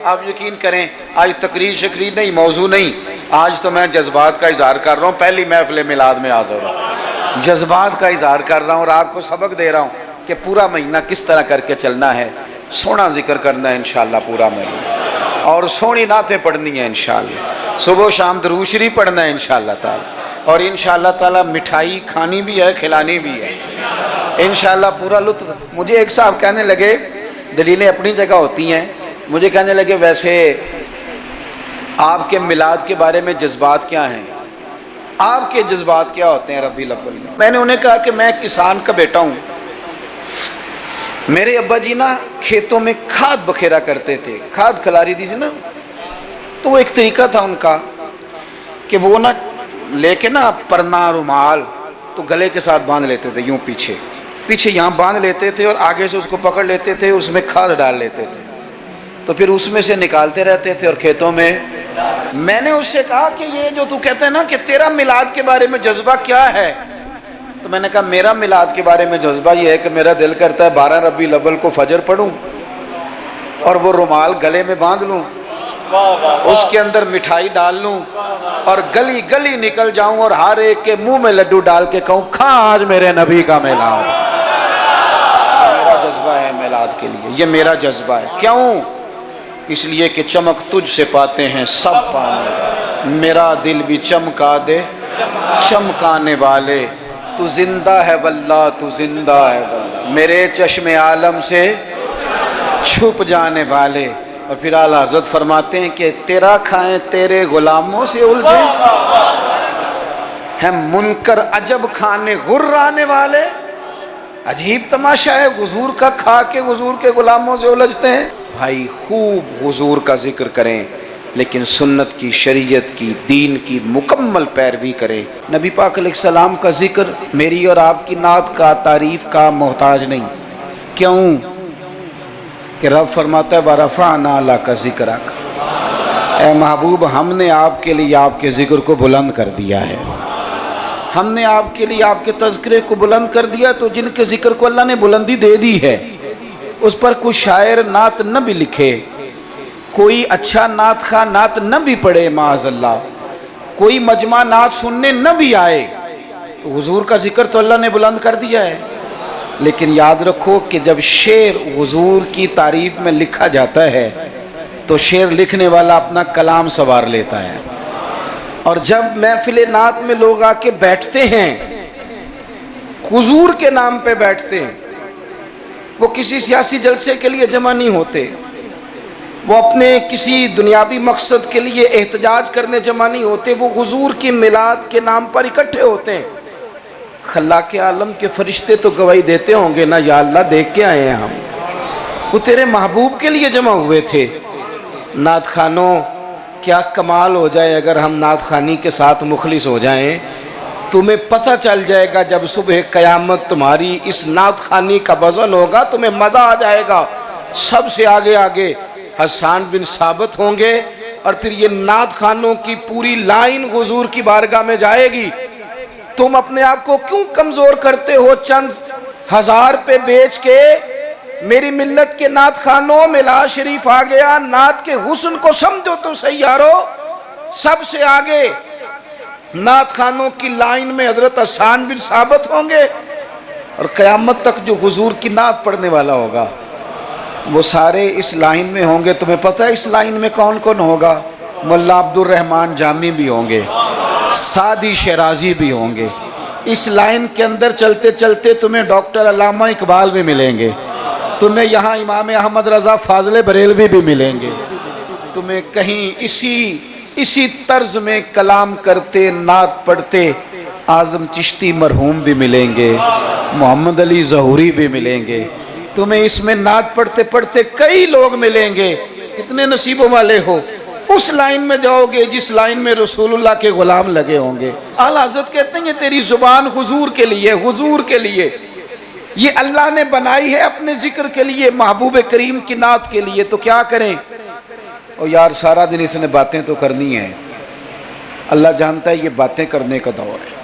آپ یقین کریں آج تقریر شکریر نہیں، موضوع نہیں، آج تو میں جذبات کا اظہار کر رہا ہوں، پہلی محفل میلاد میں حاضر ہوں، جذبات کا اظہار کر رہا ہوں اور آپ کو سبق دے رہا ہوں کہ پورا مہینہ کس طرح کر کے چلنا ہے۔ سونا ذکر کرنا ہے انشاءاللہ پورا مہینہ، اور سونی نعتیں پڑھنی ہیں انشاءاللہ، صبح و شام درود شریف پڑھنا ہے انشاءاللہ تعالی، اور انشاءاللہ تعالی مٹھائی کھانی بھی ہے، کھلانی بھی ہے انشاءاللہ پورا لطف۔ مجھے ایک صاحب کہنے لگے، دلیلیں اپنی جگہ ہوتی ہیں، مجھے کہنے لگے ویسے آپ کے میلاد کے بارے میں جذبات کیا ہیں، آپ کے جذبات کیا ہوتے ہیں ربیع الاول میں؟ میں نے انہیں کہا کہ میں کسان کا بیٹا ہوں، میرے ابا جی نا کھیتوں میں کھاد بکھیرا کرتے تھے، کھاد کھلاری دی تھی نا، تو وہ ایک طریقہ تھا ان کا کہ وہ نا لے کے نا پرنا رومال تو گلے کے ساتھ باندھ لیتے تھے، یوں پیچھے یہاں باندھ لیتے تھے اور آگے سے اس کو پکڑ لیتے تھے، اس میں کھاد ڈال لیتے تھے، تو پھر اس میں سے نکالتے رہتے تھے اور کھیتوں میں۔ میں نے اس سے کہا کہ یہ جو تو کہتے ہیں نا کہ تیرا میلاد کے بارے میں جذبہ کیا ہے، تو میں نے کہا میرا میلاد کے بارے میں جذبہ یہ ہے کہ میرا دل کرتا ہے 12 ربیع الاول کو فجر پڑھوں اور وہ رومال گلے میں باندھ لوں، اس کے اندر مٹھائی ڈال لوں اور گلی گلی نکل جاؤں اور ہر ایک کے منہ میں لڈو ڈال کے کہوں کھا آج میرے نبی کا میلاد۔ میرا جذبہ ہے میلاد کے لیے، یہ میرا جذبہ ہے۔ کیوں؟ اس لیے کہ چمک تجھ سے پاتے ہیں سب پانے گا، میرا دل بھی چمکا دے چمکانے والے، تو زندہ ہے واللہ تو زندہ ہے واللہ، میرے چشم عالم سے چھپ جانے والے۔ اور پھر اعلیٰ حضرت فرماتے ہیں کہ تیرا کھائیں تیرے غلاموں سے الجھے ہیں منکر عجب کھانے غرانے والے۔ عجیب تماشا ہے، حضور کا کھا کے حضور کے غلاموں سے الجھتے ہیں۔ بھائی خوب حضور کا ذکر کریں، لیکن سنت کی، شریعت کی، دین کی مکمل پیروی کریں۔ نبی پاک علیہ السلام کا ذکر میری اور آپ کی نعت کا، تعریف کا محتاج نہیں۔ کیوں کہ رب فرماتا ہے وَرَفَعْنَا لَكَ ذِكْرَكَ، اے محبوب ہم نے آپ کے لیے آپ کے ذکر کو بلند کر دیا ہے، ہم نے آپ کے لیے آپ کے تذکرے کو بلند کر دیا۔ تو جن کے ذکر کو اللہ نے بلندی دے دی ہے، اس پر کوئی شاعر نعت نہ بھی لکھے، کوئی اچھا نعت خواہ نعت نہ بھی پڑھے معاذ اللہ، کوئی مجمع نعت سننے نہ بھی آئے، تو حضور کا ذکر تو اللہ نے بلند کر دیا ہے۔ لیکن یاد رکھو کہ جب شعر حضور کی تعریف میں لکھا جاتا ہے تو شعر لکھنے والا اپنا کلام سنوار لیتا ہے، اور جب محفل نعت میں لوگ آ کے بیٹھتے ہیں حضور کے نام پہ بیٹھتے ہیں، وہ کسی سیاسی جلسے کے لیے جمع نہیں ہوتے، وہ اپنے کسی دنیاوی مقصد کے لیے احتجاج کرنے جمع نہیں ہوتے، وہ حضور کی میلاد کے نام پر اکٹھے ہوتے ہیں۔ خلاق عالم کے فرشتے تو گواہی دیتے ہوں گے نا، یا اللہ دیکھ کے آئے ہیں ہم، وہ تیرے محبوب کے لیے جمع ہوئے تھے۔ نعت خانوں کیا کمال ہو جائے اگر ہم نعت خانی کے ساتھ مخلص ہو جائیں، تمہیں پتہ چل جائے گا جب صبح قیامت تمہاری اس نعت خانی کا وزن ہوگا، تمہیں مزہ آ جائے گا۔ سب سے آگے آگے حسان بن ثابت ہوں گے، اور پھر یہ نعت خانوں کی پوری لائن حضور کی بارگاہ میں جائے گی۔ تم اپنے آپ کو کیوں کمزور کرتے ہو چند ہزار پہ بیچ کے؟ میری ملت کے نعت خانوں میلاد شریف آ گیا، نعت کے حسن کو سمجھو تو صحیح یارو۔ سب سے آگے نعت خانوں کی لائن میں حضرت حسان بن ثابت ہوں گے، اور قیامت تک جو حضور کی نعت پڑھنے والا ہوگا وہ سارے اس لائن میں ہوں گے۔ تمہیں پتہ ہے اس لائن میں کون کون ہوگا؟ ملا عبد الرحمن جامی بھی ہوں گے، سعدی شیرازی بھی ہوں گے۔ اس لائن کے اندر چلتے چلتے تمہیں ڈاکٹر علامہ اقبال بھی ملیں گے، تمہیں یہاں امام احمد رضا فاضل بریلوی بھی ملیں گے، تمہیں کہیں اسی طرز میں کلام کرتے نعت پڑھتے اعظم چشتی مرحوم بھی ملیں گے، محمد علی ظہوری بھی ملیں گے، تمہیں اس میں نعت پڑھتے پڑھتے کئی لوگ ملیں گے۔ کتنے نصیبوں والے ہو، اس لائن میں جاؤ گے جس لائن میں رسول اللہ کے غلام لگے ہوں گے۔ اعلیٰ حضرت کہتے ہیں یہ تیری زبان حضور کے لیے، حضور کے لیے، یہ اللہ نے بنائی ہے اپنے ذکر کے لیے، محبوب کریم کی نعت کے لیے۔ تو کیا کریں؟ اور یار سارا دن اس نے باتیں تو کرنی ہیں، اللہ جانتا ہے یہ باتیں کرنے کا دور ہے،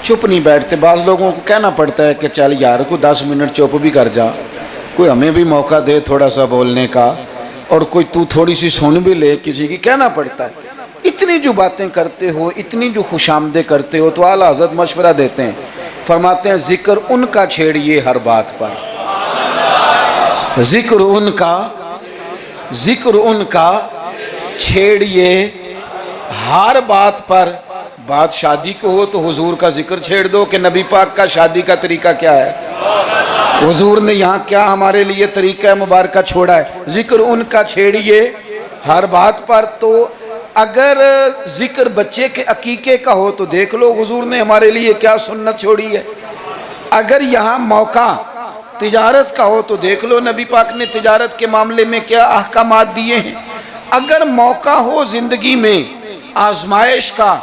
چپ نہیں بیٹھتے۔ بعض لوگوں کو کہنا پڑتا ہے کہ چل یار کو 10 منٹ چپ بھی کر جا، کوئی ہمیں بھی موقع دے تھوڑا سا بولنے کا۔ اور کوئی تو تھوڑی سی سن بھی لے کسی کی کہنا پڑتا ہے. اتنی جو باتیں کرتے ہو, اتنی جو خوش آمدیں کرتے ہو, تو اعلیٰ حضرت مشورہ دیتے ہیں, فرماتے ہیں ذکر ان کا چھیڑیے ہر بات پر, ذکر ان کا چھیڑیے ہر بات پر. بات شادی کو ہو تو حضور کا ذکر چھیڑ دو کہ نبی پاک کا شادی کا طریقہ کیا ہے, حضور نے یہاں کیا ہمارے لیے طریقہ مبارکہ چھوڑا ہے. ذکر ان کا چھیڑیے ہر بات پر. تو اگر ذکر بچے کے عقیقے کا ہو تو دیکھ لو حضور نے ہمارے لیے کیا سنت چھوڑی ہے. اگر یہاں موقع تجارت کا ہو تو دیکھ لو نبی پاک نے تجارت کے معاملے میں کیا احکامات دیے ہیں. اگر موقع ہو زندگی میں آزمائش کا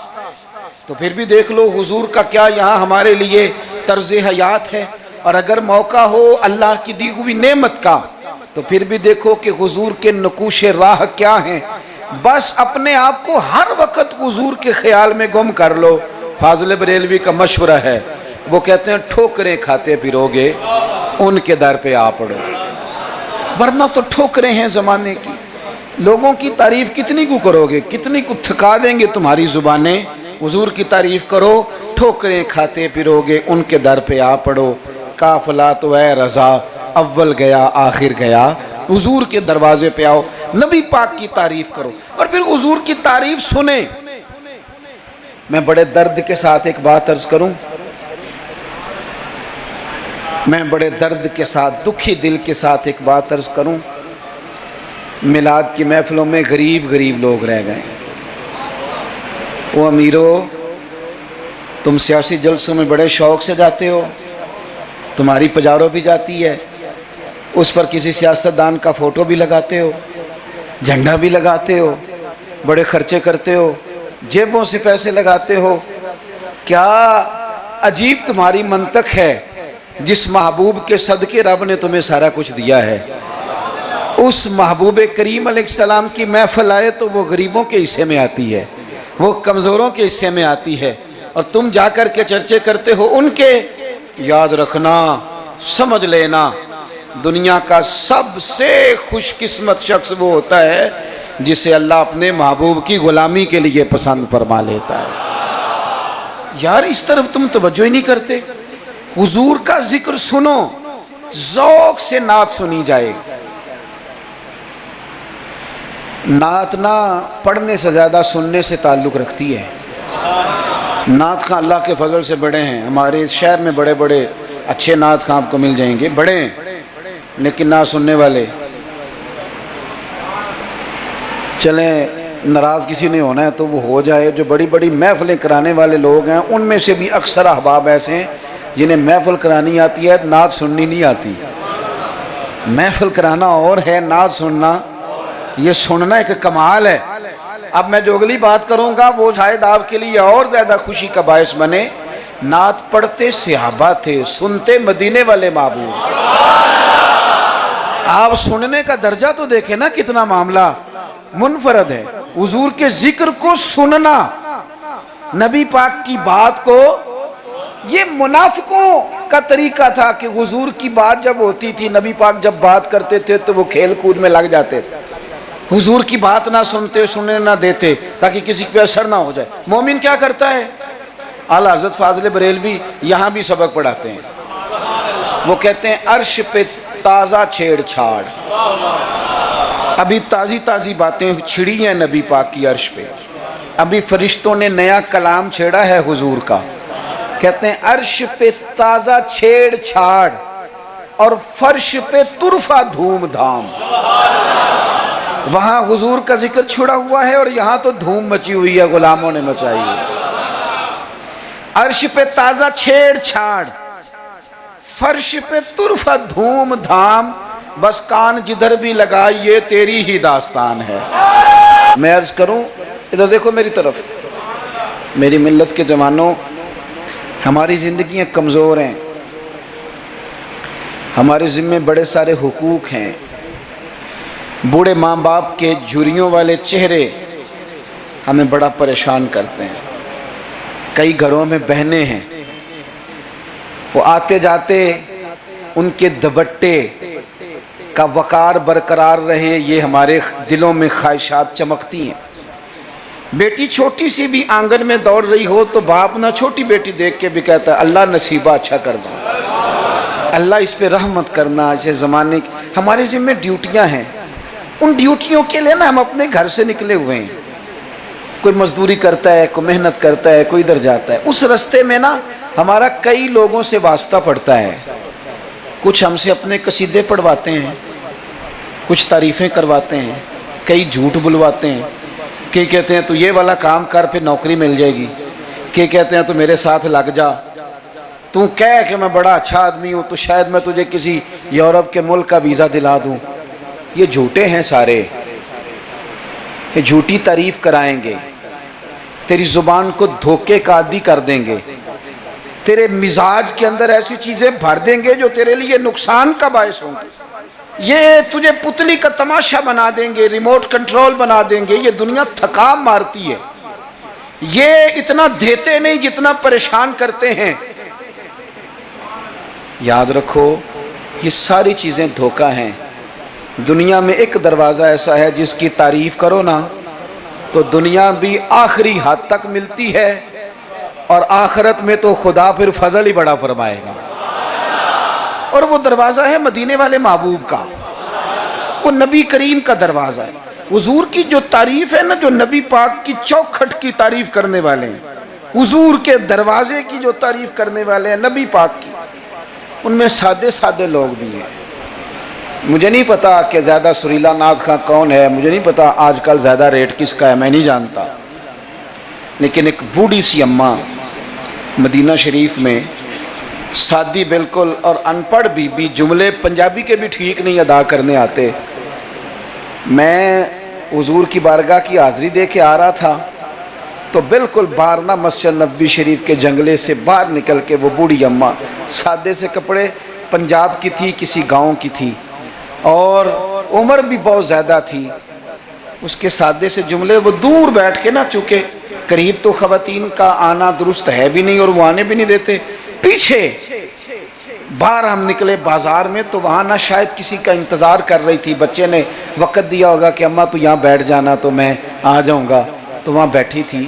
تو پھر بھی دیکھ لو حضور کا کیا یہاں ہمارے لیے طرز حیات ہے. اور اگر موقع ہو اللہ کی دی ہوئی نعمت کا تو پھر بھی دیکھو کہ حضور کے نقوش راہ کیا ہیں. بس اپنے آپ کو ہر وقت حضور کے خیال میں گم کر لو. فاضل بریلوی کا مشورہ ہے, وہ کہتے ہیں ٹھوکریں کھاتے پھرو گے ان کے در پہ آ پڑو, ورنہ تو ٹھوکریں ہیں زمانے کی. لوگوں کی تعریف کتنی کو کرو گے, کتنی کو تھکا دیں گے تمہاری زبانیں. حضور کی تعریف کرو, ٹھوکریں کھاتے پھرو گے ان کے در پہ آ پڑو. قافلہ تو اے رضا اول گیا آخر گیا, حضور کے دروازے پہ آؤ, نبی پاک کی تعریف کرو اور پھر حضور کی تعریف سنیں. میں بڑے درد کے ساتھ ایک بات عرض کروں, میں بڑے درد کے ساتھ دکھی دل کے ساتھ ایک بات عرض کروں. میلاد کی محفلوں میں غریب لوگ رہ گئے. وہ امیرو, تم سیاسی جلسوں میں بڑے شوق سے جاتے ہو, تمہاری پجارو بھی جاتی ہے, اس پر کسی سیاستدان کا فوٹو بھی لگاتے ہو, جھنڈا بھی لگاتے ہو, بڑے خرچے کرتے ہو, جیبوں سے پیسے لگاتے ہو. کیا عجیب تمہاری منطق ہے. جس محبوب کے صدقے رب نے تمہیں سارا کچھ دیا ہے, اس محبوب کریم علیہ السلام کی محفل آئے تو وہ غریبوں کے حصے میں آتی ہے, وہ کمزوروں کے حصے میں آتی ہے, اور تم جا کر کے چرچے کرتے ہو ان کے. یاد رکھنا, سمجھ لینا, دنیا کا سب سے خوش قسمت شخص وہ ہوتا ہے جسے اللہ اپنے محبوب کی غلامی کے لیے پسند فرما لیتا ہے. یار اس طرف تم توجہ ہی نہیں کرتے. حضور کا ذکر سنو, ذوق سے نعت سنی جائے. نعت نہ پڑھنے سے زیادہ سننے سے تعلق رکھتی ہے. نعت خاں اللہ کے فضل سے بڑے ہیں. ہمارے اس شہر میں بڑے بڑے اچھے نعت خاں آپ کو مل جائیں گے, بڑے ہیں لیکن نعت سننے والے. چلیں ناراض کسی نے ہونا ہے تو وہ ہو جائے. جو بڑی بڑی محفلیں کرانے والے لوگ ہیں ان میں سے بھی اکثر احباب ایسے ہیں جنہیں محفل کرانی آتی ہے, نعت سننی نہیں آتی. محفل کرانا اور ہے, نعت سننا یہ سننا ایک کمال ہے. اب میں جو اگلی بات کروں گا وہ شاید آپ کے لیے اور زیادہ خوشی کا باعث بنے. نعت پڑھتے صحابہ تھے, سنتے مدینے والے محبوب. آپ سننے کا درجہ تو دیکھیں نا, کتنا معاملہ منفرد ہے. حضور کے ذکر کو سننا, نبی پاک کی بات کو. یہ منافقوں کا طریقہ تھا کہ حضور کی بات جب ہوتی تھی, نبی پاک جب بات کرتے تھے تو وہ کھیل کود میں لگ جاتے تھے. حضور کی بات نہ سنتے, سننے نہ دیتے تاکہ کسی پہ اثر نہ ہو جائے. مومن کیا کرتا ہے؟ اعلیٰ حضرت فاضل بریلوی یہاں بھی سبق پڑھاتے ہیں. وہ کہتے ہیں عرش پہ تازہ چھیڑ چھاڑ. ابھی تازی باتیں چھڑی ہیں نبی پاک کی عرش پہ. ابھی فرشتوں نے نیا کلام چھیڑا ہے حضور کا. کہتے ہیں عرش پہ تازہ چھیڑ چھاڑ اور فرش پہ طرفہ دھوم دھام. وہاں حضور کا ذکر چھڑا ہوا ہے اور یہاں تو دھوم مچی ہوئی ہے, غلاموں نے مچائی ہے. عرش پہ تازہ چھیڑ چھاڑ, فرش پہ طرفہ دھوم دھام. بس کان جدھر بھی لگا یہ تیری ہی داستان ہے. میں عرض کروں, ادھر دیکھو میری طرف. میری ملت کے جوانوں, ہماری زندگیاں کمزور ہیں, ہمارے ذمے بڑے سارے حقوق ہیں. بوڑھے ماں باپ کے جھریوں والے چہرے ہمیں بڑا پریشان کرتے ہیں. کئی گھروں میں بہنیں ہیں, وہ آتے جاتے ان کے دوپٹے کا وقار برقرار رہے، یہ ہمارے دلوں میں خواہشات چمکتی ہیں۔ بیٹی چھوٹی سی بھی آنگن میں دوڑ رہی ہو تو باپ نہ چھوٹی بیٹی دیکھ کے بھی کہتا ہے اللہ نصیبہ اچھا کر دو، اللہ اس پہ رحمت کرنا۔ ایسے زمانے کی ہمارے ذمہ ڈیوٹیاں ہیں، ان ڈیوٹیوں کے لیے نا ہم اپنے گھر سے نکلے ہوئے ہیں، کوئی مزدوری کرتا ہے، کوئی محنت کرتا ہے، کوئی ادھر جاتا ہے، اس رستے میں نا ہمارا کئی لوگوں سے واسطہ پڑتا ہے، کچھ ہم سے اپنے قصیدے پڑھواتے ہیں، کچھ تعریفیں کرواتے ہیں، کئی جھوٹ بلواتے ہیں، کئی کہتے ہیں تو یہ والا کام کر پھر نوکری مل جائے گی، کئی کہتے ہیں تو میرے ساتھ لگ جا، تو کہہ کہ میں بڑا اچھا آدمی ہوں تو شاید میں تجھے کسی یورپ کے ملک کا ویزا دلا دوں۔ یہ جھوٹے ہیں سارے، یہ جھوٹی تعریف کرائیں گے، تیری زبان کو دھوکے کا عادی کر دیں گے، تیرے مزاج کے اندر ایسی چیزیں بھر دیں گے جو تیرے لیے نقصان کا باعث ہوں گے، یہ تجھے پتلی کا تماشا بنا دیں گے، ریموٹ کنٹرول بنا دیں گے۔ یہ دنیا تھکا مارتی ہے، یہ اتنا دیتے نہیں جتنا پریشان کرتے ہیں۔ یاد رکھو یہ ساری چیزیں دھوکہ ہیں۔ دنیا میں ایک دروازہ ایسا ہے جس کی تعریف کرو نا تو دنیا بھی آخری حد تک ملتی ہے، اور آخرت میں تو خدا پھر فضل ہی بڑا فرمائے گا، اور وہ دروازہ ہے مدینے والے محبوب کا، وہ نبی کریم کا دروازہ ہے۔ حضور کی جو تعریف ہے نا، جو نبی پاک کی چوکھٹ کی تعریف کرنے والے ہیں، حضور کے دروازے کی جو تعریف کرنے والے ہیں نبی پاک کی، ان میں سادے سادے لوگ بھی ہیں۔ مجھے نہیں پتا کہ زیادہ سریلا نعت خواں کون ہے، مجھے نہیں پتا آج کل زیادہ ریٹ کس کا ہے، میں نہیں جانتا، لیکن ایک بوڑھی سی اماں مدینہ شریف میں، سادی بالکل اور ان پڑھ بھی جملے پنجابی کے بھی ٹھیک نہیں ادا کرنے آتے۔ میں حضور کی بارگاہ کی حاضری دے کے آ رہا تھا تو بالکل باہر نہ مسجد نبوی شریف کے جنگلے سے باہر نکل کے وہ بوڑھی اماں، سادے سے کپڑے، پنجاب کی تھی، کسی گاؤں کی تھی، اور عمر بھی بہت زیادہ تھی۔ اس کے سادے سے جملے، وہ دور بیٹھ کے نا، چونکہ قریب تو خواتین کا آنا درست ہے بھی نہیں اور وہ آنے بھی نہیں دیتے، پیچھے باہر ہم نکلے بازار میں تو وہاں نہ شاید کسی کا انتظار کر رہی تھی، بچے نے وقت دیا ہوگا کہ اماں تو یہاں بیٹھ جانا تو میں آ جاؤں گا، تو وہاں بیٹھی تھی۔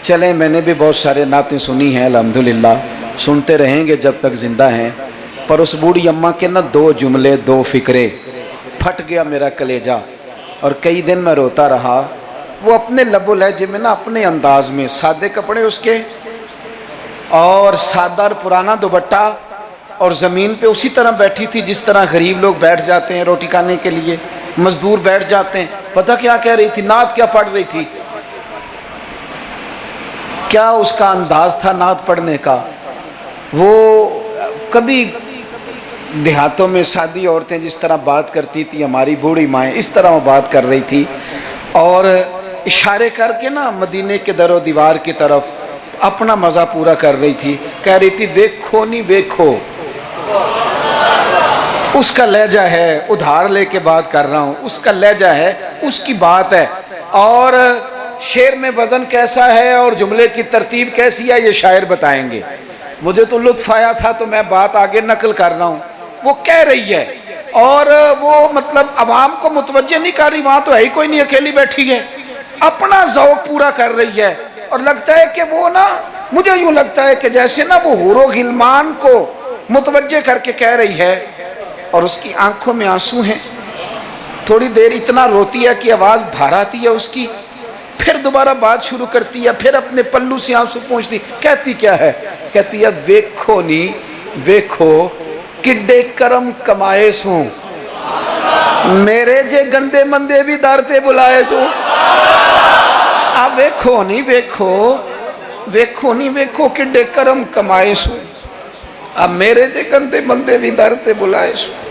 چلیں، میں نے بھی بہت سارے نعتیں سنی ہیں الحمدللہ، سنتے رہیں گے جب تک زندہ ہیں، پر اس بوڑھی اماں کے نا دو جملے، دو فکرے، پھٹ گیا میرا کلیجہ، اور کئی دن میں روتا رہا۔ وہ اپنے لب و لہجے میں نا، اپنے انداز میں، سادے کپڑے اس کے اور سادہ اور پرانا دوپٹہ، اور زمین پہ اسی طرح بیٹھی تھی جس طرح غریب لوگ بیٹھ جاتے ہیں روٹی کھانے کے لیے، مزدور بیٹھ جاتے ہیں۔ پتہ کیا کہہ رہی تھی؟ نعت کیا پڑھ رہی تھی؟ کیا اس کا انداز تھا نعت پڑھنے کا؟ وہ کبھی دیہاتوں میں سادی عورتیں جس طرح بات کرتی تھی، ہماری بوڑھی مائیں اس طرح وہ بات کر رہی تھی، اور اشارے کر کے نا مدینے کے در و دیوار کی طرف اپنا مزہ پورا کر رہی تھی، کہہ رہی تھی ویکھو نہیں ویکھو۔ اس کا لہجہ ہے، ادھار لے کے بات کر رہا ہوں، اس کا لہجہ ہے، اس کی بات ہے، اور شعر میں وزن کیسا ہے اور جملے کی ترتیب کیسی ہے یہ شاعر بتائیں گے۔ مجھے تو لطف آیا تھا تو میں بات آگے نقل کر رہا ہوں۔ وہ کہہ رہی ہے اور وہ مطلب عوام کو متوجہ نہیں کر رہی، وہاں تو ہے ہی کوئی نہیں، اکیلی بیٹھی ہے، اپنا ذوق پورا کر رہی ہے، اور لگتا ہے کہ وہ نا، مجھے یوں لگتا ہے کہ جیسے نا وہ حور و غلمان کو متوجہ کر کے کہہ رہی ہے، اور اس کی آنکھوں میں آنسو ہیں۔ تھوڑی دیر اتنا روتی ہے کہ آواز بھار آتی ہے اس کی، پھر دوبارہ بات شروع کرتی ہے، پھر اپنے پلو سے آنسو پہنچتی، کہتی کیا ہے؟ کہتی ہے ویکھو نی ویکھو کڈے کرم کمائے سوں، میرے جے گندے مندے بھی در تے بلائے سوں۔ اب ویکھو نہیں ویکھو، ویکھو نہیں ویکھو کڈے کرم کمائے سوں، اب میرے جے گندے مندے بھی در تے بلائے سوں۔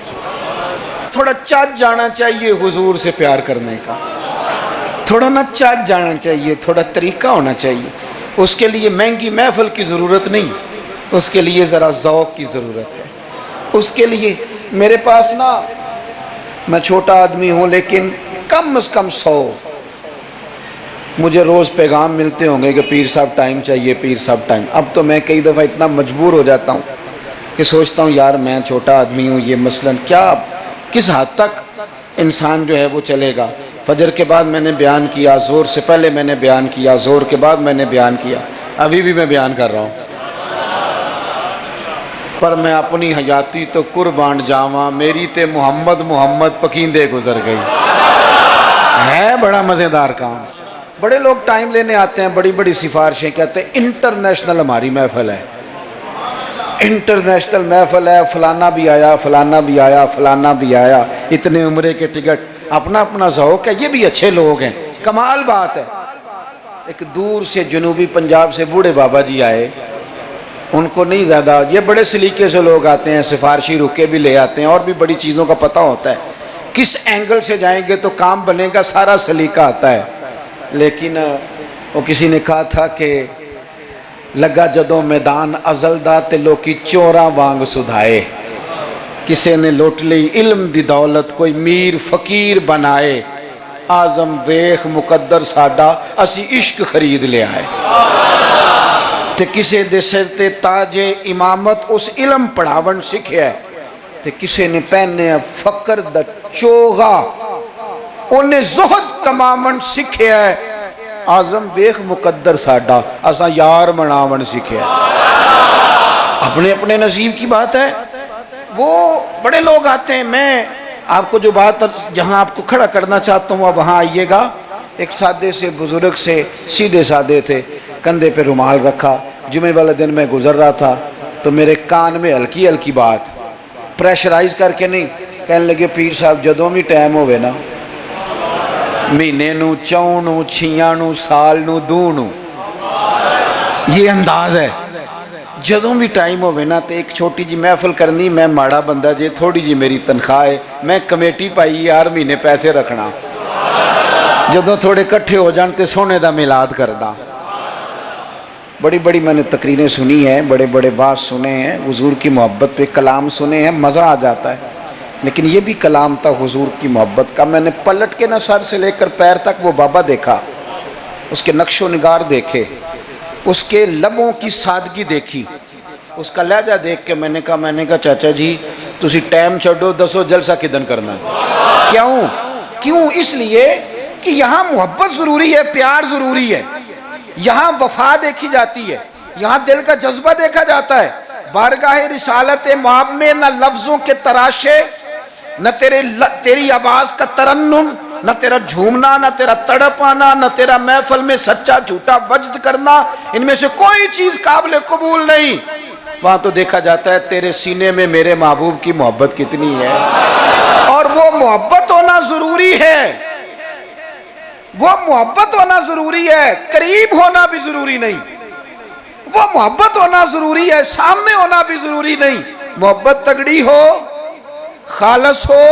تھوڑا چاچ جانا چاہیے حضور سے پیار کرنے کا، تھوڑا نا چاچ جانا چاہیے، تھوڑا طریقہ ہونا چاہیے۔ اس کے لیے مہنگی محفل کی ضرورت نہیں، اس کے لیے ذرا ذوق کی ضرورت ہے۔ اس کے لیے میرے پاس نا، میں چھوٹا آدمی ہوں لیکن کم از کم 100 مجھے روز پیغام ملتے ہوں گے کہ پیر صاحب ٹائم چاہیے، پیر صاحب ٹائم۔ اب تو میں کئی دفعہ اتنا مجبور ہو جاتا ہوں کہ سوچتا ہوں یار میں چھوٹا آدمی ہوں، یہ مثلاً کیا کس حد تک انسان جو ہے وہ چلے گا. فجر کے بعد میں نے بیان کیا, زور سے پہلے میں نے بیان کیا, زور کے بعد میں نے بیان کیا, ابھی بھی میں بیان کر رہا ہوں. پر میں اپنی حیاتی تو قربان جاواں, میری تے محمد محمد پکیندے گزر گئی. ہے بڑا مزیدار کام. بڑے لوگ ٹائم لینے آتے ہیں, بڑی بڑی سفارشیں کہتے ہیں انٹرنیشنل ہماری محفل ہے, انٹرنیشنل محفل ہے, فلانا بھی آیا, فلانا بھی آیا, فلانا بھی آیا, اتنے عمرے کے ٹکٹ, اپنا اپنا ذوق ہے. یہ بھی اچھے لوگ ہیں, کمال بات ہے. ایک دور سے جنوبی پنجاب سے بوڑھے بابا جی آئے, ان کو نہیں زیادہ, یہ بڑے سلیقے سے لوگ آتے ہیں, سفارشی رکے بھی لے آتے ہیں, اور بھی بڑی چیزوں کا پتہ ہوتا ہے, کس اینگل سے جائیں گے تو کام بنے گا, سارا سلیقہ آتا ہے. لیکن وہ کسی نے کہا تھا کہ لگا جدوں میدان ازل دا تے لوکی چوراں وانگ سدھائے, کسی نے لوٹ لی علم دی دولت, کوئی میر فقیر بنائے, آزم ویخ مقدر ساڈا اسی عشق خرید لے آئے. تے کسے دے سر تے تاج امامت اس علم پڑھاون سکھیا ہے, تے کسے نے پہنے فقر دا چوغا انہیں زہد کماون سکھیا ہے, آزم ویخ مقدر ساڈا اساں یار مناون سکھیا ہے. اپنے اپنے نصیب کی بات ہے. وہ بڑے لوگ آتے ہیں, میں آپ کو جو بات جہاں آپ کو کھڑا کرنا چاہتا ہوں وہاں آئیے گا. ایک سادے سے بزرگ سے, سیدھے سادے تھے, کندھے پہ رومال رکھا, جمعے والے دن میں گزر رہا تھا تو میرے کان میں ہلکی ہلکی بات, پریشرائز کر کے نہیں, کہنے لگے پیر صاحب جدوں بھی ٹائم ہوئے نا, مہینے نو, چوں نو, چھیاں نو, سال نو, دو نو, یہ انداز ہے. جدوں بھی ٹائم ہوئے نا تو ایک چھوٹی جی محفل کرنی, میں ماڑا بندہ جے, تھوڑی جی میری تنخواہ ہے, میں کمیٹی پائی یار مہینے پیسے رکھنا, جدوں تھوڑے کٹھے ہو جان تے سونے دا میلاد کردہ. بڑی بڑی میں نے تقریریں سنی ہیں, بڑے بڑے واعظ سنے ہیں, حضور کی محبت پہ کلام سنے ہیں, مزہ آ جاتا ہے. لیکن یہ بھی کلام تھا حضور کی محبت کا. میں نے پلٹ کے نہ سر سے لے کر پیر تک وہ بابا دیکھا, اس کے نقش و نگار دیکھے, اس کے لبوں کی سادگی دیکھی, اس کا لہجہ دیکھ کے میں نے کہا چاچا جی تسی ٹائم چھڑو, دسو جلسہ کدن کرنا ہے. کیوں؟ اس لیے کہ یہاں محبت ضروری ہے, پیار ضروری ہے, یہاں وفا دیکھی جاتی ہے, یہاں دل کا جذبہ دیکھا جاتا ہے. بارگاہ رسالت مآب میں نہ لفظوں کے تراشے, نہ تیری آواز کا ترنم, نہ تیرا جھومنا, نہ تیرا تڑپ آنا, نہ تیرا محفل میں سچا جھوٹا وجد کرنا, ان میں سے کوئی چیز قابل قبول نہیں. وہاں تو دیکھا جاتا ہے تیرے سینے میں میرے محبوب کی محبت کتنی ہے, اور وہ محبت ہونا ضروری ہے, وہ محبت ہونا ضروری ہے, قریب ہونا بھی ضروری نہیں. وہ محبت ہونا ضروری ہے, سامنے ہونا بھی ضروری نہیں. محبت تگڑی ہو, خالص ہو,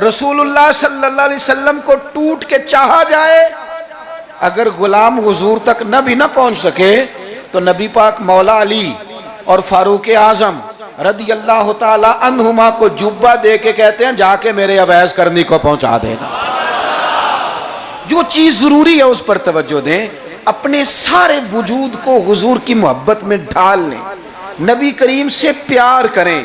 رسول اللہ صلی اللہ علیہ وسلم کو ٹوٹ کے چاہا جائے. اگر غلام حضور تک نہ پہنچ سکے تو نبی پاک مولا علی اور فاروق اعظم رضی اللہ تعالی عنہما کو جبہ دے کے کہتے ہیں جا کے میرے اویس کرنی کو پہنچا دینا. جو چیز ضروری ہے اس پر توجہ دیں, اپنے سارے وجود کو حضور کی محبت میں ڈھال لیں, نبی کریم سے پیار کریں,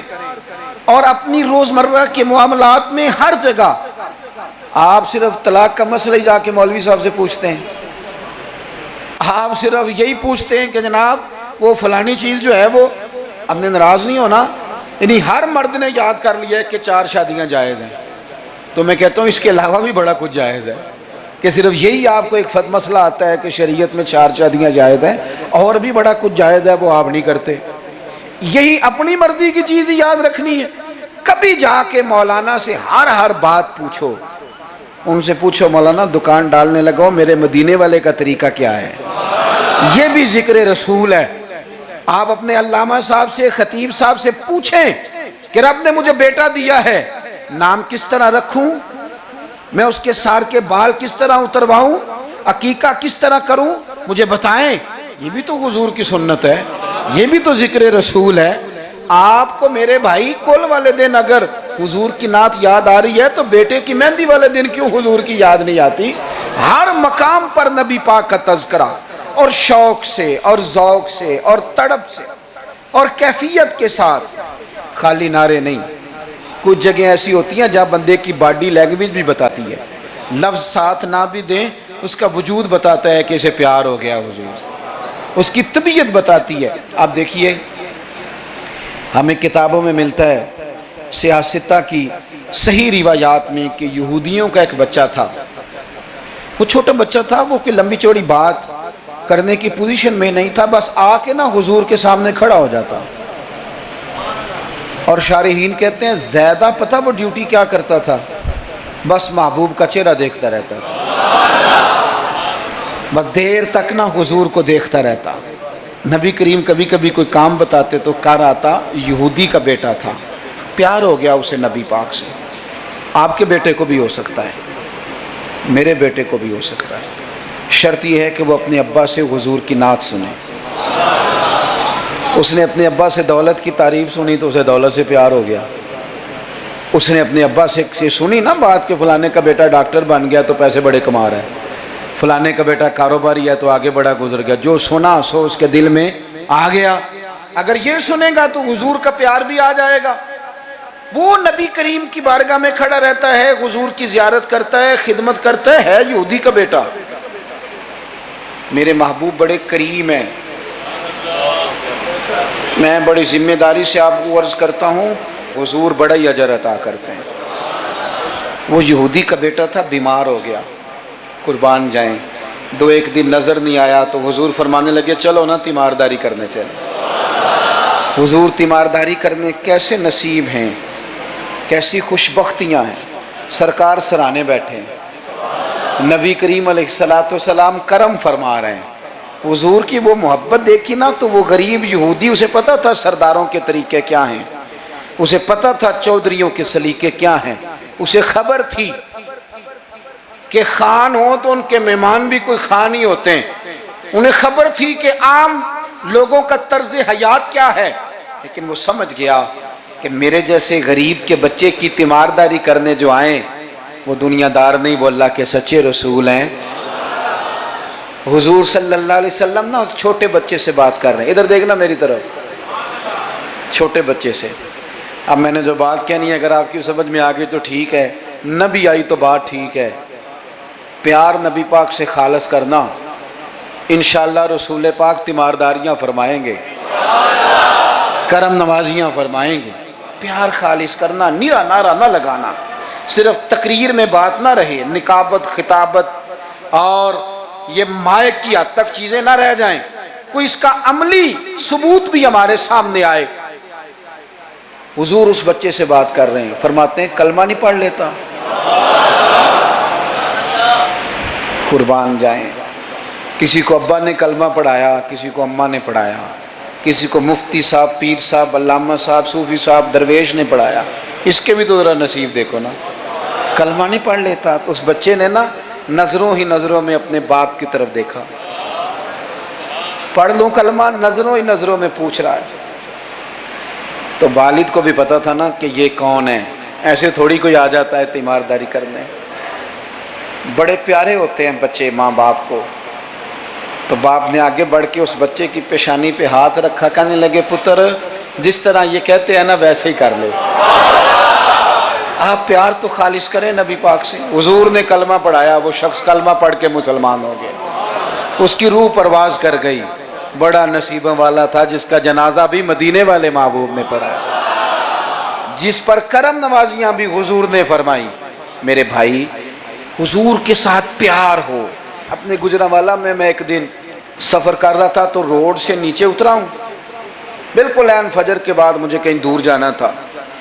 اور اپنی روزمرہ کے معاملات میں ہر جگہ. آپ صرف طلاق کا مسئلہ ہی جا کے مولوی صاحب سے پوچھتے ہیں, آپ صرف یہی پوچھتے ہیں کہ جناب وہ فلانی چیز جو ہے وہ, ہم نے ناراض نہیں ہونا. یعنی ہر مرد نے یاد کر لیا ہے کہ 4 شادیاں جائز ہیں, تو میں کہتا ہوں اس کے علاوہ بھی بڑا کچھ جائز ہے, کہ صرف یہی آپ کو ایک مسئلہ آتا ہے کہ شریعت میں 4 شادیاں جائز ہیں, اور بھی بڑا کچھ جائز ہے وہ آپ نہیں کرتے. یہی اپنی مرضی کی چیز یاد رکھنی ہے. کبھی جا کے مولانا سے ہر بات پوچھو, ان سے پوچھو مولانا دکان ڈالنے لگاؤ, میرے مدینے والے کا طریقہ کیا ہے, یہ بھی ذکر رسول ہے. آپ اپنے علامہ صاحب سے, خطیب صاحب سے پوچھیں کہ رب نے مجھے بیٹا دیا ہے, نام کس طرح رکھوں, میں اس کے سار کے بال کس طرح اترواؤں, عقیقہ کس طرح کروں, مجھے بتائیں. یہ بھی تو حضور کی سنت ہے, یہ بھی تو ذکر رسول ہے. آپ کو میرے بھائی کل والے دن اگر حضور کی نعت یاد آ رہی ہے تو بیٹے کی مہندی والے دن کیوں حضور کی یاد نہیں آتی. ہر مقام پر نبی پاک کا تذکرہ, اور شوق سے اور ذوق سے اور تڑپ سے اور کیفیت کے ساتھ, خالی نعرے نہیں. کچھ جگہ ایسی ہوتی ہیں جہاں بندے کی باڈی لینگویج بھی بتاتی ہے، لفظ ساتھ نہ بھی دیں اس کا وجود بتاتا ہے کہ اسے پیار ہو گیا حضور سے، اس کی طبیعت بتاتی ہے۔ آپ دیکھیے ہمیں کتابوں میں ملتا ہے سیاستہ کی صحیح روایات میں کہ یہودیوں کا ایک بچہ تھا، وہ چھوٹا بچہ تھا، وہ کوئی لمبی چوڑی بات کرنے کی پوزیشن میں نہیں تھا، بس آ کے نا حضور کے سامنے کھڑا ہو جاتا، اور شارحین کہتے ہیں زیادہ پتہ وہ ڈیوٹی کیا کرتا تھا، بس محبوب کا چہرہ دیکھتا رہتا تھا، بس دیر تک نہ حضور کو دیکھتا رہتا۔ نبی کریم کبھی کبھی کوئی کام بتاتے تو کر آتا، یہودی کا بیٹا تھا، پیار ہو گیا اسے نبی پاک سے۔ آپ کے بیٹے کو بھی ہو سکتا ہے، میرے بیٹے کو بھی ہو سکتا ہے، شرط یہ ہے کہ وہ اپنے ابا سے حضور کی نعت سنے۔ اس نے اپنے ابا سے دولت کی تعریف سنی تو اسے دولت سے پیار ہو گیا، اس نے اپنے ابا سے سنی نا بات کہ فلانے کا بیٹا ڈاکٹر بن گیا تو پیسے بڑے کما رہا ہے، فلانے کا بیٹا کاروباری ہے تو آگے بڑا گزر گیا، جو سنا سو اس کے دل میں آ گیا۔ اگر یہ سنے گا تو حضور کا پیار بھی آ جائے گا۔ وہ نبی کریم کی بارگاہ میں کھڑا رہتا ہے، حضور کی زیارت کرتا ہے، خدمت کرتا ہے یہودی کا بیٹا۔ میرے محبوب بڑے کریم ہیں، میں بڑی ذمہ داری سے آپ کو عرض کرتا ہوں، حضور بڑا ہی اجر عطا کرتے ہیں۔ وہ یہودی کا بیٹا تھا، بیمار ہو گیا، قربان جائیں، دو ایک دن نظر نہیں آیا تو حضور فرمانے لگے چلو نا تیمارداری کرنے چلے۔ حضور تیمارداری کرنے کیسے نصیب ہیں، کیسی خوش بختیاں ہیں، سرکار سرانے بیٹھے ہیں، نبی کریم علیہ السلام کرم فرما رہے ہیں۔ حضور کی وہ محبت دیکھی نا تو وہ غریب یہودی، اسے پتا تھا سرداروں کے طریقے کیا ہیں، اسے پتا تھا چودھریوں کے سلیقے کیا ہیں، اسے خبر تھی کہ خان ہو تو ان کے مہمان بھی کوئی خان ہی ہوتے ہیں، انہیں خبر تھی کہ عام لوگوں کا طرز حیات کیا ہے، لیکن وہ سمجھ گیا کہ میرے جیسے غریب کے بچے کی تیمارداری کرنے جو آئیں وہ دنیا دار نہیں، وہ اللہ کے سچے رسول ہیں۔ حضور صلی اللہ علیہ وسلم نا اس چھوٹے بچے سے بات کر رہے ہیں، ادھر دیکھنا میری طرف، چھوٹے بچے سے۔ اب میں نے جو بات کہنی ہے اگر آپ کی سمجھ میں آ گئی تو ٹھیک ہے، نہ بھی آئی تو بات ٹھیک ہے۔ پیار نبی پاک سے خالص کرنا، انشاءاللہ رسول پاک تیمارداریاں فرمائیں گے، کرم نوازیاں فرمائیں گے۔ پیار خالص کرنا، نیرا نعرہ نہ لگانا، صرف تقریر میں بات نہ رہے، نکابت خطابت اور یہ مائک کی حد تک چیزیں نہ رہ جائیں، کوئی اس کا عملی ثبوت بھی ہمارے سامنے آئے۔ حضور اس بچے سے بات کر رہے ہیں، فرماتے ہیں کلمہ نہیں پڑھ لیتا؟ قربان جائیں، کسی کو ابا نے کلمہ پڑھایا، کسی کو اماں نے پڑھایا، کسی کو مفتی صاحب، پیر صاحب، علامہ صاحب، صوفی صاحب، درویش نے پڑھایا، اس کے بھی تو ذرا نصیب دیکھو نا، کلمہ نہیں پڑھ لیتا۔ تو اس بچے نے نا نظروں ہی نظروں میں اپنے باپ کی طرف دیکھا، پڑھ لوں کلمہ، نظروں ہی نظروں میں پوچھ رہا ہے۔ تو والد کو بھی پتا تھا نا کہ یہ کون ہے، ایسے تھوڑی کوئی آ جاتا ہے تیمارداری کرنے، بڑے پیارے ہوتے ہیں بچے ماں باپ کو۔ تو باپ نے آگے بڑھ کے اس بچے کی پیشانی پہ ہاتھ رکھا، کہنے لگے پتر جس طرح یہ کہتے ہیں نا ویسے ہی کر لے، آپ پیار تو خالص کریں نبی پاک سے۔ حضور نے کلمہ پڑھایا، وہ شخص کلمہ پڑھ کے مسلمان ہو گیا، اس کی روح پرواز کر گئی۔ بڑا نصیبہ والا تھا جس کا جنازہ بھی مدینے والے محبوب نے پڑھایا، جس پر کرم نوازیاں بھی حضور نے فرمائی۔ میرے بھائی، حضور کے ساتھ پیار ہو۔ اپنے گجرانوالہ میں ایک دن سفر کر رہا تھا تو روڈ سے نیچے اترا ہوں، بالکل عین فجر کے بعد مجھے کہیں دور جانا تھا،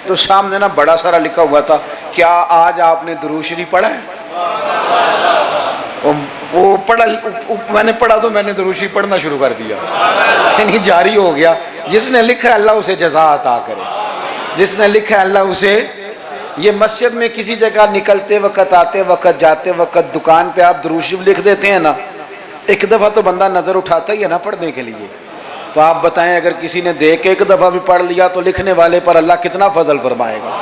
تو سامنے نا بڑا سارا لکھا ہوا تھا، کیا آج آپ نے درود شریف پڑھا ہے؟ وہ پڑھا، میں نے پڑھا تو میں نے درود شریف پڑھنا شروع کر دیا، یعنی جاری ہو گیا۔ جس نے لکھا ہے اللہ اسے جزا عطا کرے، جس نے لکھا ہے اللہ اسے۔ یہ مسجد میں کسی جگہ نکلتے وقت، آتے وقت، جاتے وقت، دکان پہ آپ درود شریف لکھ دیتے ہیں نا، ایک دفعہ تو بندہ نظر اٹھاتا ہی ہے نا پڑھنے کے لیے، تو آپ بتائیں اگر کسی نے دیکھ کے ایک دفعہ بھی پڑھ لیا تو لکھنے والے پر اللہ کتنا فضل فرمائے گا۔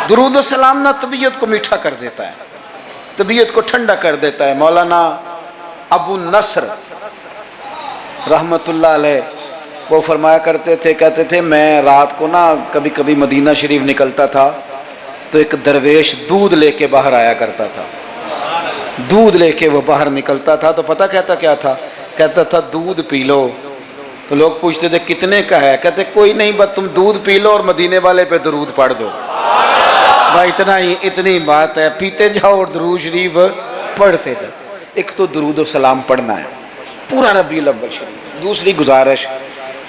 درود و سلام نہ طبیعت کو میٹھا کر دیتا ہے، طبیعت کو ٹھنڈا کر دیتا ہے۔ مولانا ابو نصر رحمت اللہ علیہ وہ فرمایا کرتے تھے، کہتے تھے میں رات کو نا کبھی کبھی مدینہ شریف نکلتا تھا تو ایک درویش دودھ لے کے باہر آیا کرتا تھا. دودھ لے کے وہ باہر نکلتا تھا تو پتہ کہتا کیا تھا؟ کہتا تھا دودھ پی لو. تو لوگ پوچھتے تھے کتنے کا ہے؟ کہتے کوئی نہیں، بس تم دودھ پی لو اور مدینے والے پہ درود پڑھ دو. بھائی اتنا ہی، اتنی بات ہے، پیتے جاؤ اور درود شریف پڑھتے جاؤ. ایک تو درود و سلام پڑھنا ہے پورا ربیع الاول شریف. دوسری گزارش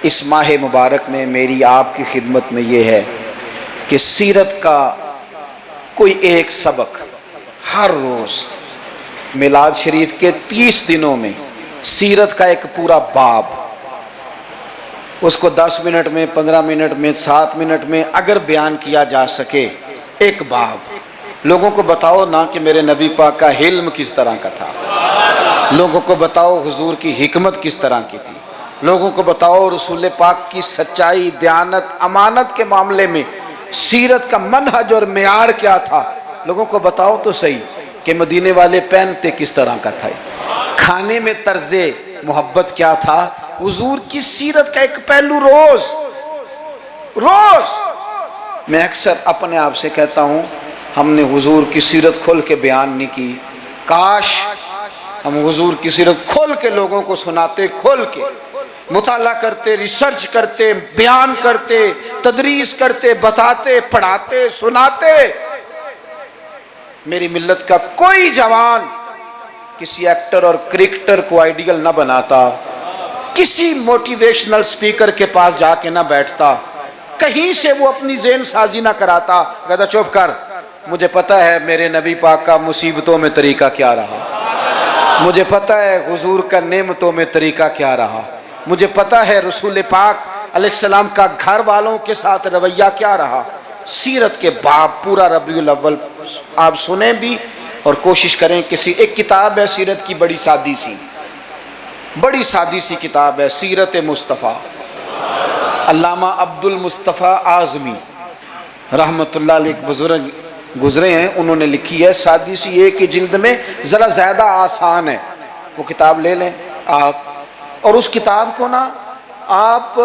اس ماہ مبارک میں میری آپ کی خدمت میں یہ ہے کہ سیرت کا کوئی ایک سبق ہر روز، میلاد شریف کے 30 دنوں میں سیرت کا ایک پورا باب، اس کو 10 منٹ میں، 15 منٹ میں، 7 منٹ میں اگر بیان کیا جا سکے، ایک باب. لوگوں کو بتاؤ نا کہ میرے نبی پاک کا حلم کس طرح کا تھا، لوگوں کو بتاؤ حضور کی حکمت کس طرح کی تھی، لوگوں کو بتاؤ رسول پاک کی سچائی، دیانت، امانت کے معاملے میں سیرت کا منہج اور معیار کیا تھا. لوگوں کو بتاؤ تو صحیح کہ مدینے والے پہنتے کس طرح کا تھا، کھانے میں طرز محبت کیا تھا. حضور کی سیرت کا ایک پہلو روز میں اکثر اپنے آپ سے کہتا ہوں ہم نے حضور کی سیرت کھول کے بیان نہیں کی. کاش ہم حضور کی سیرت کھول کے لوگوں کو سناتے، کھول کے مطالعہ کرتے، ریسرچ کرتے، بیان کرتے، تدریس کرتے، بتاتے، پڑھاتے، سناتے. میری ملت کا کوئی جوان کسی ایکٹر اور کرکٹر کو آئیڈیل نہ بناتا، کسی موٹیویشنل سپیکر کے پاس جا کے نہ بیٹھتا، کہیں سے وہ اپنی ذہن سازی نہ کراتا. کہتا چپ کر، مجھے پتا ہے میرے نبی پاک کا مصیبتوں میں طریقہ کیا رہا، مجھے پتا ہے حضور کا نعمتوں میں طریقہ کیا رہا، مجھے پتا ہے رسول پاک علیہ السلام کا گھر والوں کے ساتھ رویہ کیا رہا. سیرت کے باب پورا ربیع الاول آپ سنیں بھی اور کوشش کریں. ایک کتاب ہے سیرت کی، بڑی سادی سی کتاب ہے، سیرت مصطفیٰ. علامہ عبد المصطفیٰ اعظمی رحمۃ اللہ علیہ ایک بزرگ گزرے ہیں، انہوں نے لکھی ہے، سادی سی ایک ہی جلد میں، ذرا زیادہ آسان ہے. وہ کتاب لے لیں آپ، اور اس کتاب کو نا آپ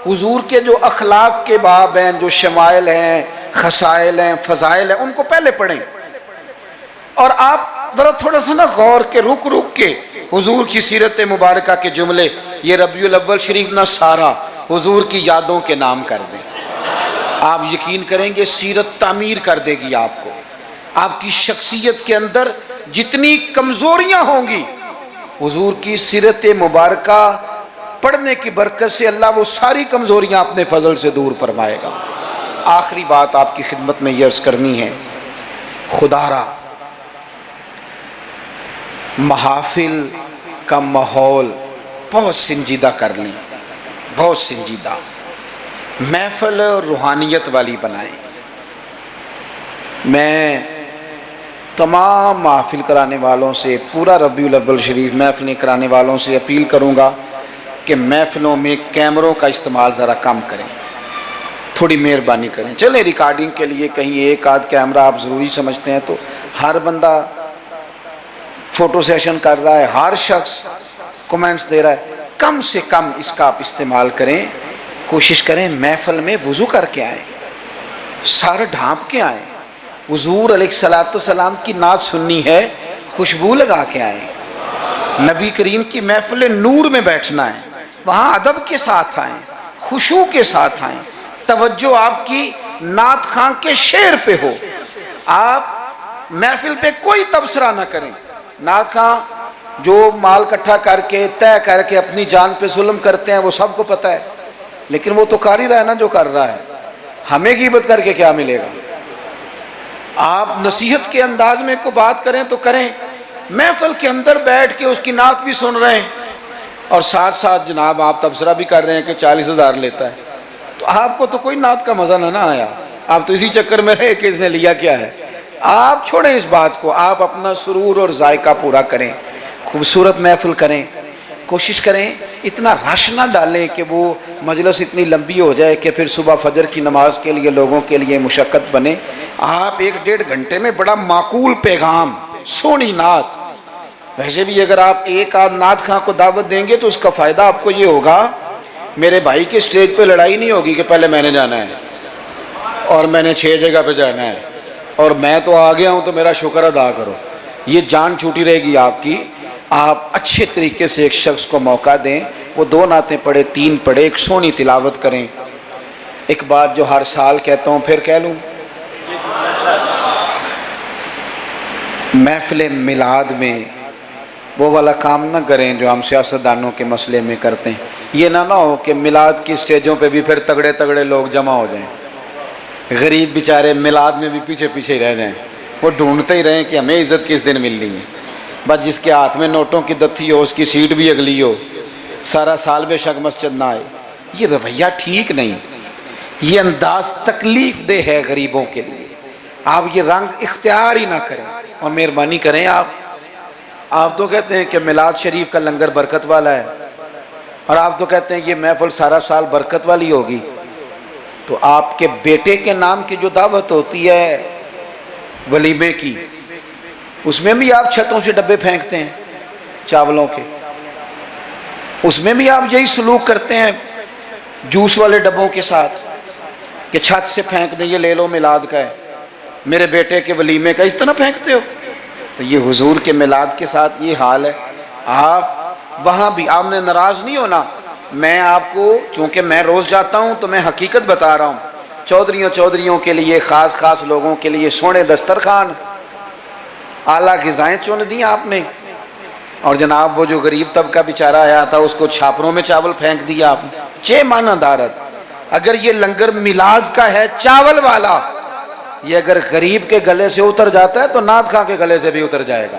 حضور کے جو اخلاق کے باب ہیں، جو شمائل ہیں، خصائل ہیں، فضائل ہیں، ان کو پہلے پڑھیں. اور آپ ذرا تھوڑا سا نا غور کے رک کے حضور کی سیرت مبارکہ کے جملے، یہ ربیع الاول شریف نہ سارا حضور کی یادوں کے نام کر دیں. آپ یقین کریں گے سیرت تعمیر کر دے گی آپ کو. آپ کی شخصیت کے اندر جتنی کمزوریاں ہوں گی، حضور کی سیرت مبارکہ پڑھنے کی برکت سے اللہ وہ ساری کمزوریاں اپنے فضل سے دور فرمائے گا. آخری بات آپ کی خدمت میں یہ عرض کرنی ہے، خدا را محافل کا ماحول بہت سنجیدہ کر لیں، بہت سنجیدہ، محفل روحانیت والی بنائیں. میں تمام محافل کرانے والوں سے، پورا ربیع الاول شریف محفلیں کرانے والوں سے اپیل کروں گا کہ محفلوں میں کیمروں کا استعمال ذرا کم کریں، تھوڑی مہربانی کریں. چلیں ریکارڈنگ کے لیے کہیں ایک آدھ کیمرہ آپ ضروری سمجھتے ہیں تو ہر بندہ فوٹو سیشن کر رہا ہے، ہر شخص کومنٹس دے رہا ہے، کم سے کم اس کا آپ استعمال کریں. کوشش کریں محفل میں وضو کر کے آئیں، سر ڈھانپ کے آئیں. حضور علیہ السلام کی نعت سننی ہے، خوشبو لگا کے آئیں. نبی کریم کی محفل نور میں بیٹھنا ہے، وہاں ادب کے ساتھ آئیں، خشوع کے ساتھ آئیں. توجہ آپ کی نعت خان کے شعر پہ ہو. آپ محفل پہ کوئی تبصرہ نہ کریں. نعت خان جو مال اکٹھا کر کے طے کر کے اپنی جان پہ ظلم کرتے ہیں وہ سب کو پتہ ہے، لیکن وہ تو کر ہی رہا ہے نا جو کر رہا ہے. ہمیں غیبت کر کے کیا ملے گا؟ آپ نصیحت کے انداز میں کو بات کریں تو کریں. محفل کے اندر بیٹھ کے اس کی نعت بھی سن رہے ہیں اور ساتھ ساتھ جناب آپ تبصرہ بھی کر رہے ہیں کہ 40,000 لیتا ہے، تو آپ کو تو کوئی نعت کا مزہ نہ آیا. آپ تو اسی چکر میں رہے کہ اس نے لیا کیا ہے. آپ چھوڑیں اس بات کو، آپ اپنا سرور اور ذائقہ پورا کریں، خوبصورت محفل کریں. کوشش کریں اتنا رش نہ ڈالیں کہ وہ مجلس اتنی لمبی ہو جائے کہ پھر صبح فجر کی نماز کے لیے لوگوں کے لیے مشقت بنے. آپ 1-1.5 گھنٹے میں بڑا معقول پیغام، سونی نعت. ویسے بھی اگر آپ ایک آدھ نعت خواں کو دعوت دیں گے تو اس کا فائدہ آپ کو یہ ہوگا، میرے بھائی کے سٹیج پہ لڑائی نہیں ہوگی کہ پہلے میں نے جانا ہے. اور میں نے 6 جگہ پہ جانا ہے اور میں تو آ گیا ہوں تو میرا شکر ادا کرو، یہ جان چھوٹی رہے گی آپ کی۔ آپ اچھے طریقے سے ایک شخص کو موقع دیں، وہ 2 نعتیں پڑھے، 3 پڑھے، ایک سونی تلاوت کریں۔ ایک بات جو ہر سال کہتا ہوں پھر کہہ لوں، محفل میلاد میں وہ والا کام نہ کریں جو ہم سیاستدانوں کے مسئلے میں کرتے ہیں۔ یہ نہ ہو کہ میلاد کی سٹیجوں پہ بھی پھر تگڑے تگڑے لوگ جمع ہو جائیں، غریب بیچارے میلاد میں بھی پیچھے پیچھے رہ جائیں، وہ ڈھونڈتے ہی رہیں کہ ہمیں عزت کس دن ملنی ہے۔ بس جس کے ہاتھ میں نوٹوں کی دتھی ہو، اس کی سیٹ بھی اگلی ہو، سارا سال بے شک مسجد نہ آئے، یہ رویہ ٹھیک نہیں، یہ انداز تکلیف دہ ہے غریبوں کے لیے۔ آپ یہ رنگ اختیار ہی نہ کریں، اور مہربانی کریں۔ آپ تو کہتے ہیں کہ میلاد شریف کا لنگر برکت والا ہے، اور آپ تو کہتے ہیں یہ محفل سارا سال برکت والی ہوگی، تو آپ کے بیٹے کے نام کی جو دعوت ہوتی ہے ولیمے کی، اس میں بھی آپ چھتوں سے ڈبے پھینکتے ہیں چاولوں کے، اس میں بھی آپ یہی سلوک کرتے ہیں جوس والے ڈبوں کے ساتھ کہ چھت سے پھینک دیں، یہ لے لو میلاد کا ہے، میرے بیٹے کے ولیمے کا، اس طرح پھینکتے ہو۔ تو یہ حضور کے میلاد کے ساتھ یہ حال ہے۔ آپ وہاں بھی آپ نے ناراض نہیں ہونا، میں آپ کو چونکہ میں روز جاتا ہوں تو میں حقیقت بتا رہا ہوں۔ چودھریوں کے لیے، خاص لوگوں کے لیے سونے دسترخوان، اعلیٰ غذائیں چن دی آپ نے، اور جناب وہ جو غریب طبقہ بیچارہ آیا تھا اس کو چھاپروں میں چاول پھینک دیا آپ نے۔ چے مانا دارت، اگر یہ لنگر میلاد کا ہے چاول والا، یہ اگر غریب کے گلے سے اتر جاتا ہے تو نعت خواں کے گلے سے بھی اتر جائے گا،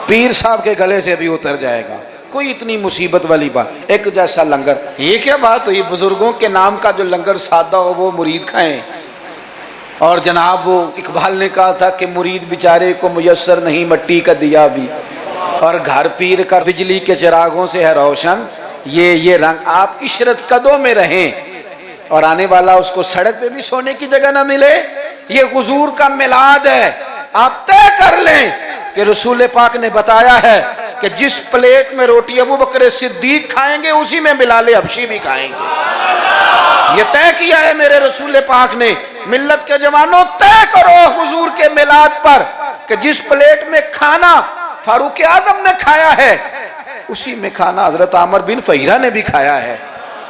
پیر صاحب کے گلے سے بھی اتر جائے گا۔ کوئی اتنی مصیبت والی بات، ایک جیسا لنگر، یہ کیا بات ہوئی؟ بزرگوں کے نام کا جو لنگر سادہ ہو وہ مرید کھائیں۔ اور جناب وہ اقبال نے کہا تھا کہ مرید بیچارے کو میسر نہیں مٹی کا دیا بھی، اور گھر پیر کا بجلی کے چراغوں سے ہے روشن یہ رنگ۔ آپ عشرت قدوں میں رہیں، اور آنے والا اس کو سڑک پہ بھی سونے کی جگہ نہ ملے۔ یہ حضور کا میلاد ہے، آپ طے کر لیں کہ رسول پاک نے بتایا ہے کہ جس پلیٹ میں روٹی ابو بکر صدیق کھائیں گے اسی میں بلال حبشی بھی کھائیں گے۔ یہ طے کیا ہے میرے رسول پاک نے۔ ملت کے جوانوں طے کرو حضور کے میلاد پر کہ جس پلیٹ میں کھانا فاروق اعظم نے کھایا ہے اسی میں کھانا حضرت عامر بن فہیرہ نے بھی کھایا ہے،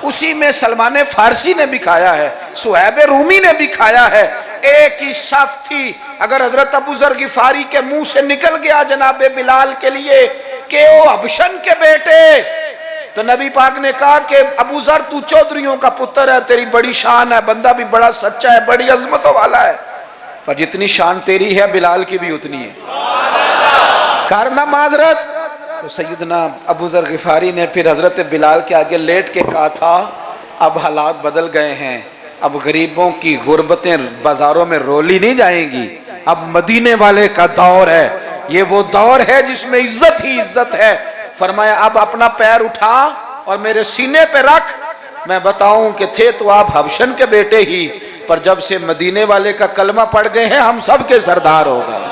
اسی میں سلمان فارسی نے بھی کھایا ہے، صہیب رومی نے بھی کھایا ہے۔ ایک ہی صف تھی۔ اگر حضرت ابو ذر غفاری کے منہ سے نکل گیا جناب بلال کے لیے کہ او حبشن کے بیٹے، تو نبی پاک نے کہا کہ ابو ذر تو چودھریوں کا پتر ہے، تیری بڑی شان ہے، بندہ بھی بڑا سچا ہے، بڑی عظمتوں والا ہے، پر جتنی شان تیری ہے بلال کی بھی اتنی ہے، کرنا معذرت۔ تو سیدنا ابو ذر غفاری نے پھر حضرت بلال کے آگے لیٹ کے کہا تھا اب حالات بدل گئے ہیں، اب غریبوں کی غربتیں بازاروں میں رولی نہیں جائیں گی، اب مدینے والے کا دور ہے، یہ وہ دور ہے جس میں عزت ہی عزت ہے۔ فرمایا اب اپنا پیر اٹھا اور میرے سینے پہ رکھ، میں بتاؤں کہ تھے تو آپ حبشن کے بیٹے ہی، پر جب سے مدینے والے کا کلمہ پڑھ گئے ہیں ہم سب کے سردار ہو گئے۔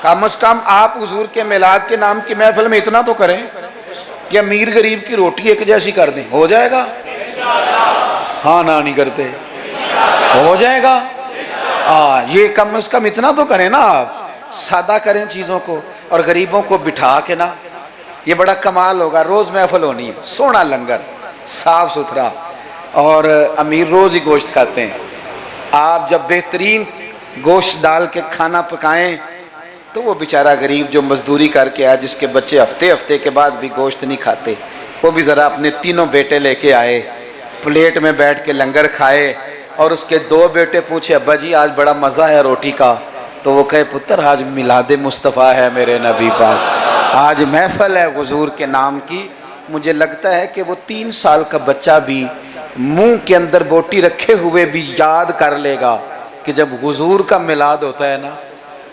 کم از کم آپ حضور کے میلاد کے نام کی محفل میں اتنا تو کریں کہ امیر غریب کی روٹی ایک جیسی کر دیں، ہو جائے گا؟ ہاں نہ نہیں کرتے، ہو جائے گا؟ یہ کم از کم اتنا تو کریں نا، آپ سادہ کریں چیزوں کو، اور غریبوں کو بٹھا کے نا، یہ بڑا کمال ہوگا۔ روز محفل ہونی ہے، سونا لنگر، صاف ستھرا، اور امیر روز ہی گوشت کھاتے ہیں۔ آپ جب بہترین گوشت ڈال کے کھانا پکائیں تو وہ بیچارہ غریب جو مزدوری کر کے آیا، جس کے بچے ہفتے کے بعد بھی گوشت نہیں کھاتے، وہ بھی ذرا اپنے 3 بیٹے لے کے آئے، پلیٹ میں بیٹھ کے لنگر کھائے، اور اس کے 2 بیٹے پوچھے ابا جی آج بڑا مزہ ہے روٹی کا، تو وہ کہے پتر آج میلاد مصطفیٰ ہے میرے نبی پاک، آج محفل ہے حضور کے نام کی۔ مجھے لگتا ہے کہ وہ 3 سال کا بچہ بھی منہ کے اندر بوٹی رکھے ہوئے بھی یاد کر لے گا کہ جب حضور کا میلاد ہوتا ہے نا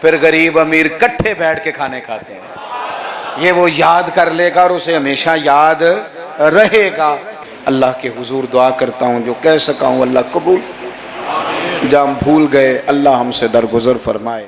پھر غریب امیر کٹھے بیٹھ کے کھانے کھاتے ہیں، یہ وہ یاد کر لے گا اور اسے ہمیشہ یاد رہے گا۔ اللہ کے حضور دعا کرتا ہوں جو کہہ سکا ہوں اللہ قبول، جہاں ہم بھول گئے اللہ ہم سے درگزر فرمائے۔